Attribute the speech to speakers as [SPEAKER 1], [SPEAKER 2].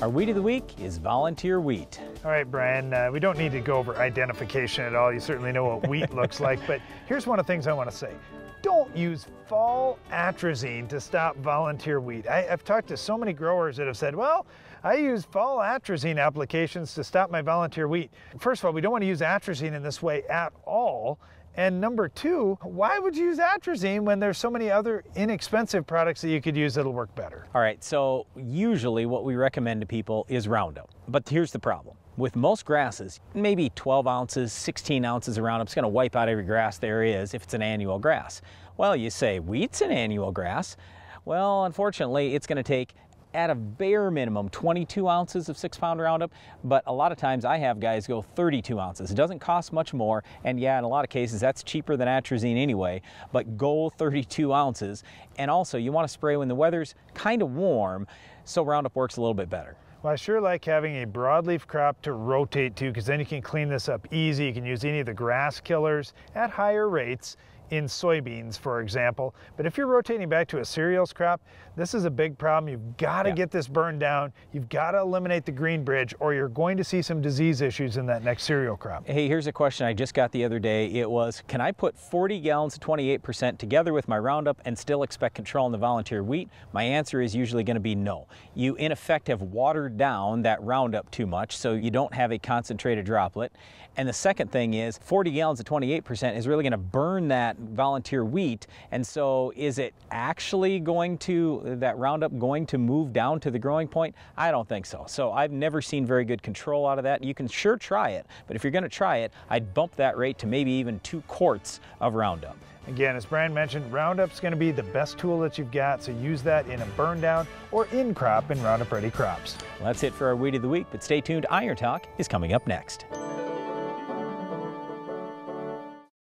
[SPEAKER 1] Our Weed of the Week is volunteer wheat.
[SPEAKER 2] All right, Brian, we don't need to go over identification at all. You certainly know what wheat looks like, but here's one of the things I want to say. Don't use fall atrazine to stop volunteer wheat. I've talked to so many growers that have said, well, I use fall atrazine applications to stop my volunteer wheat. First of all, we don't want to use atrazine in this way at all. And number two, why would you use atrazine when there's so many other inexpensive products that you could use that'll work better?
[SPEAKER 1] All right, so usually what we recommend to people is Roundup. But here's the problem. With most grasses, maybe 12 ounces, 16 ounces of Roundup's gonna wipe out every grass there is if it's an annual grass. Well, you say wheat's an annual grass. Well, unfortunately, it's gonna take at a bare minimum 22 ounces of 6-pound Roundup, but a lot of times I have guys go 32 ounces. It doesn't cost much more, and yeah, in a lot of cases that's cheaper than atrazine anyway, but go 32 ounces. And also you want to spray when the weather's kind of warm, so Roundup works a little bit better.
[SPEAKER 2] Well, I sure like having a broadleaf crop to rotate to, because then you can clean this up easy. You can use any of the grass killers at higher rates in soybeans, for example. But if you're rotating back to a cereals crop, this is a big problem. You've got to get this burned down. You've got to eliminate the green bridge, or you're going to see some disease issues in that next cereal crop.
[SPEAKER 1] Hey, here's a question I just got the other day. It was, can I put 40 gallons of 28% together with my Roundup and still expect control in the volunteer wheat? My answer is usually going to be no. You, in effect, have watered down that Roundup too much, so you don't have a concentrated droplet. And the second thing is 40 gallons of 28% is really going to burn that volunteer wheat. And so is it actually going to, that Roundup going to move down to the growing point? I don't think so. So I've never seen very good control out of that. You can sure try it, but if you're going to try it, I'd bump that rate to maybe even 2 quarts of Roundup.
[SPEAKER 2] Again, as Brian mentioned, Roundup's going to be the best tool that you've got, so use that in a burn down or in crop in Roundup Ready crops.
[SPEAKER 1] Well, that's it for our Weed of the Week, but stay tuned. Iron Talk is coming up next.